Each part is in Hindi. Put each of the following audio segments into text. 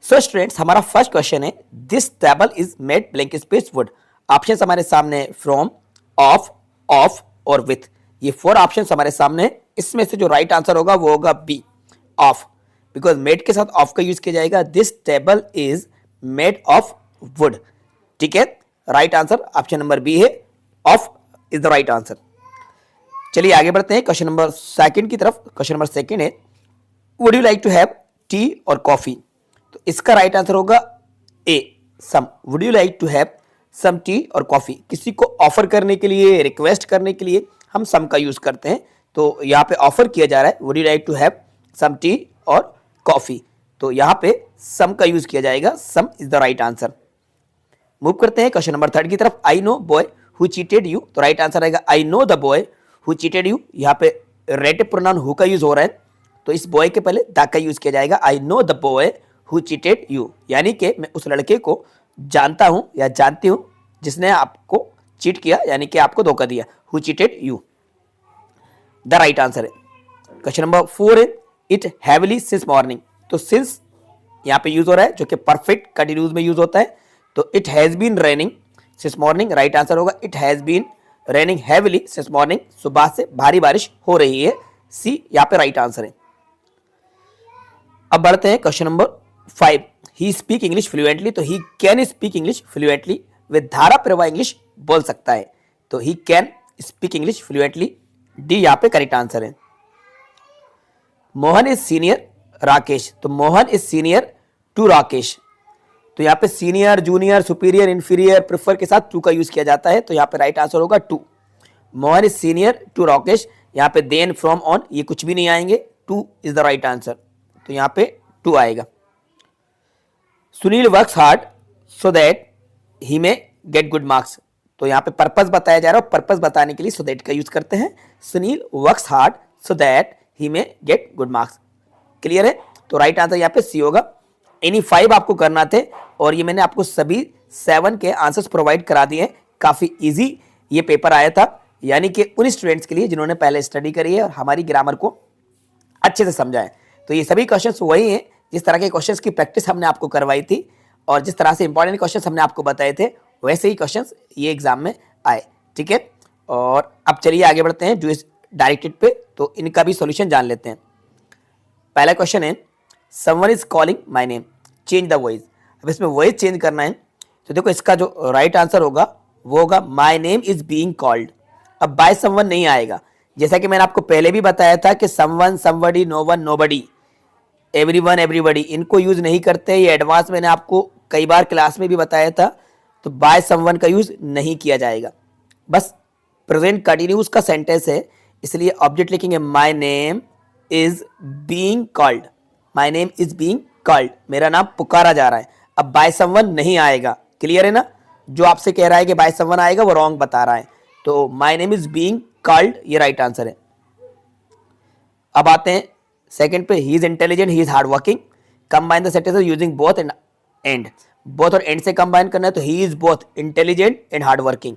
सो स्टूडेंट्स, हमारा फर्स्ट क्वेश्चन है this table is made blank space would. Option हमारे सामने फ्रॉम, ऑफ और विथ। ये 4 ऑप्शन हमारे सामने है। इसमें से जो राइट आंसर होगा वो होगा बी, ऑफ, बिकॉज मेड के साथ ऑफ का यूज किया जाएगा। This table is made of wood. ठीक है, right answer option number B है, of is the right answer. चलिए आगे बढ़ते हैं क्वेश्चन नंबर सेकंड की तरफ। क्वेश्चन नंबर सेकंड है would you like to have tea और कॉफी। तो इसका राइट आंसर होगा A, some. Would you like to have some tea और कॉफी। किसी को ऑफर करने के लिए, रिक्वेस्ट करने के लिए हम सम का यूज करते हैं। तो यहाँ पे ऑफर किया जा रहा है would you like to have some tea और कॉफी, तो यहाँ पे सम का यूज किया जाएगा। Some is the right answer. Move करते हैं क्वेश्चन नंबर थर्ड की तरफ। I know boy who cheated you. तो राइट आंसर आएगा I know the boy who cheated you. यहाँ पे रिलेटिव प्रोनाउन हु का यूज हो रहा है, तो इस बॉय के पहले द का यूज किया जाएगा। आई know the boy who cheated you, यानी कि मैं उस लड़के को जानता हूं या जानती हूं जिसने आपको चीट किया, यानी कि आपको धोखा दिया। Who cheated you the right answer है। क्वेश्चन नंबर 4 है इट हैवली सिंस मॉर्निंग। तो सिंस यहाँ पे यूज हो रहा है जो कि परफेक्ट कंटिन्यूज में यूज होता है। तो it has been raining since morning, right answer होगा it has been raining heavily since morning. सुबह से भारी बारिश हो रही है, सी यहाँ पे राइट आंसर है। अब बढ़ते हैं question number 5। He speak English fluently. तो he can speak English fluently, वे धारा प्रवाह इंग्लिश बोल सकता है। तो he can speak English fluently, D यहाँ पे करेक्ट आंसर है। Mohan is senior Rakesh. तो Mohan is senior to Rakesh. तो यहाँ पे senior, junior, superior, inferior, prefer के साथ टू का यूज किया जाता है। तो यहाँ पे राइट आंसर होगा to. Mohan is senior to Rakesh. यहाँ पे देन, फ्रॉम, ऑन ये कुछ भी नहीं आएंगे, two is the right answer. तो यहाँ पे टू आएगा। Sunil works hard so that he में गेट गुड मार्क्स। तो यहाँ पे पर्पस बताया जा रहा है, पर्पस बताने के लिए सो दैट का यूज करते हैं। Sunil works hard so that he में गेट गुड मार्क्स। क्लियर है? तो राइट आंसर यहाँ पे सी होगा। इन्हीं 5 आपको करना थे और ये मैंने आपको सभी 7 के आंसर्स प्रोवाइड करा दिए हैं। काफी इजी ये पेपर आया था, यानी कि उन स्टूडेंट्स के लिए जिन्होंने पहले स्टडी करी है और हमारी ग्रामर को अच्छे से समझा है। तो ये सभी क्वेश्चंस वही हैं जिस तरह के क्वेश्चंस की प्रैक्टिस हमने आपको करवाई थी और जिस तरह से इंपॉर्टेंट क्वेश्चंस हमने आपको बताए थे वैसे ही क्वेश्चंस ये एग्जाम में आए। ठीक है, और अब चलिए आगे बढ़ते हैं जो इस डायरेक्टेड पे, तो इनका भी सॉल्यूशन जान लेते हैं। पहला क्वेश्चन है someone is calling my name, change the voice. अब इसमें वॉइस चेंज करना है, तो देखो इसका जो राइट आंसर होगा वो होगा my name is being called. अब बाय समवन नहीं आएगा, जैसा कि मैंने आपको पहले भी बताया था कि someone, somebody, no one, nobody, everyone, everybody, इनको यूज नहीं करते। ये एडवांस मैंने आपको कई बार क्लास में भी बताया था। तो बाय समवन का यूज नहीं किया जाएगा, बस प्रेजेंट कंटिन्यूस का सेंटेंस है, इसलिए ऑब्जेक्ट लिखेंगे my name is being called. My name is being called, मेरा नाम पुकारा जा रहा है। अब बाय समवन नहीं आएगा, क्लियर है ना? जो आपसे कह रहा है कि बाय समवन आएगा वो रॉन्ग बता रहा है। तो my name is being called ये राइट आंसर है। अब आते हैं सेकंड पे, he is intelligent, he is hard working. Combine the sentences using both and and. Both और एंड से कंबाइन करना है, तो he is both intelligent and hard working.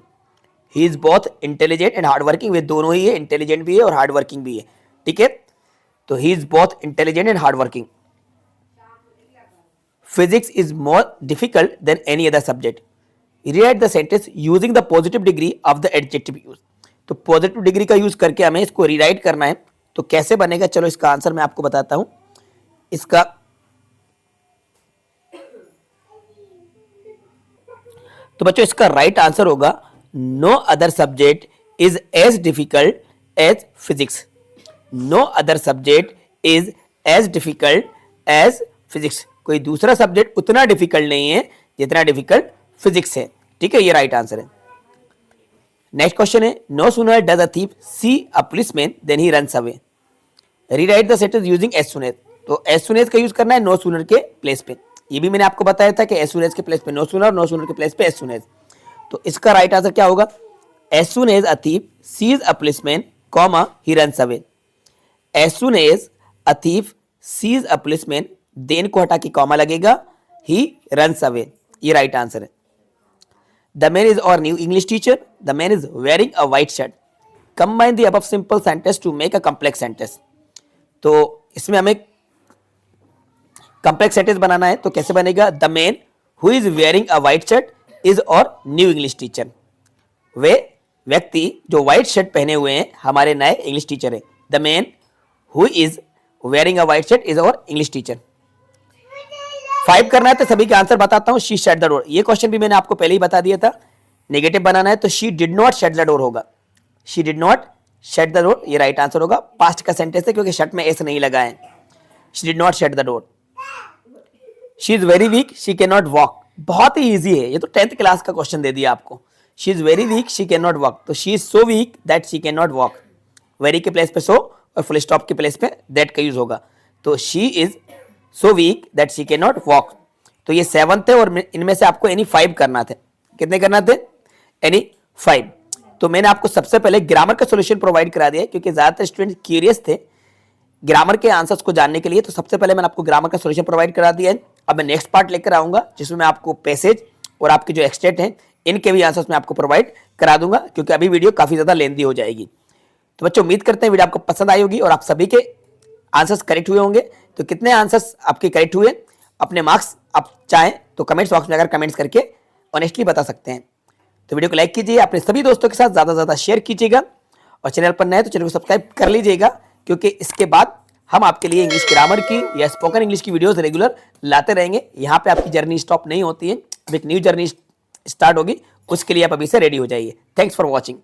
He is both intelligent and hard working, वे दोनों ही है, इंटेलिजेंट भी है और हार्ड वर्किंग भी है। ठीक है, तो he is both intelligent and hard working. Physics is more difficult than any other subject. Rewrite the sentence using the positive degree of the adjective use. तो पॉजिटिव डिग्री का यूज करके हमें इसको रीराइट करना है। तो कैसे बनेगा, चलो इसका आंसर मैं आपको बताता हूं। इसका तो बच्चों इसका राइट आंसर होगा no other subject is as difficult as physics. No other subject is as difficult as physics. कोई दूसरा सब्जेक्ट उतना डिफिकल्ट नहीं है जितना डिफिकल्ट फिजिक्स है। ठीक है, ये राइट आंसर है। नेक्स्ट क्वेश्चन है no sooner does a thief see a policeman than he runs away. Rewrite the sentence using as soon as. तो एज सून एज का यूज करना है नो सूनर के प्लेस पे। ये भी मैंने आपको बताया था कि एज सून एज के प्लेस पे नो सूनर, नो सूनर के प्लेस पे एज सून एज। तो इसका राइट आंसर क्या होगा? As soon as a thief sees a policeman comma he runs away. As soon as a thief sees a policeman, then को हटा के कॉमा लगेगा, ही रन्स अवे, ये राइट आंसर है। The man is our new English teacher. The man is wearing a white shirt. Combine the above simple sentence to make a complex sentence. तो इसमें हमें कंप्लेक्स सेंटेंस बनाना है तो कैसे बनेगा? The man who is wearing a white shirt is our new English teacher. वे व्यक्ति जो व्हाइट शर्ट पहने हुए हैं हमारे नए इंग्लिश टीचर है। The man who is wearing a white shirt is और इंग्लिश टीचर। 5 करना है तो सभी के आंसर बताता हूं। शी शट द डोर, ये क्वेश्चन भी मैंने आपको पहले ही बता दिया था। नेगेटिव बनाना है तो she did not shut the door होगा। She did not shut the door, ये राइट आंसर होगा। पास्ट का सेंटेंस है क्योंकि शट में एस नहीं लगा है। She did not shut the door. She is very weak, she can not walk, बहुत ही इजी है ये तो, 10th क्लास का क्वेश्चन दे दिया आपको। She is very weak, she can not walk, तो she is so weak that she can not walk. Very के प्लेस पे सो और फुल स्टॉप के प्लेस पे दैट का यूज होगा, तो she is so weak that she can not walk. तो ये 7 थे और इनमें से आपको एनी 5 करना थे। कितने करना थे? एनी 5। तो मैंने आपको सबसे पहले ग्रामर का सॉल्यूशन प्रोवाइड करा दिया क्योंकि ज्यादातर स्टूडेंट क्यूरियस थे ग्रामर के आंसर्स को जानने के लिए, तो सबसे पहले मैंने आपको ग्रामर का सॉल्यूशन प्रोवाइड करा दिया है। अब मैं नेक्स्ट पार्ट लेकर आऊंगा जिसमें मैं आपको पैसेज और आपके जो एक्सटेंट हैं इनके भी आंसर्स मैं आपको प्रोवाइड करा दूंगा क्योंकि अभी वीडियो काफी ज्यादा लेंथी हो जाएगी। तो बच्चों उम्मीद करते हैं वीडियो आपको पसंद आई होगी और आप सभी के आंसर्स करेक्ट हुए होंगे। तो कितने आंसर्स आपके करेक्ट हुए, अपने मार्क्स आप चाहें तो कमेंट्स बॉक्स में अगर कमेंट्स करके ऑनेस्टली बता सकते हैं। तो वीडियो को लाइक कीजिए, अपने सभी दोस्तों के साथ ज्यादा से ज्यादा शेयर कीजिएगा और चैनल पर नए तो चैनल को सब्सक्राइब कर लीजिएगा क्योंकि इसके बाद हम आपके लिए इंग्लिश ग्रामर की या स्पोकन इंग्लिश की वीडियोस रेगुलर लाते रहेंगे। यहाँ पे आपकी जर्नी स्टॉप नहीं होती है, अब एक न्यू जर्नी स्टार्ट होगी, उसके लिए आप अभी से रेडी हो जाइए। Thanks for watching.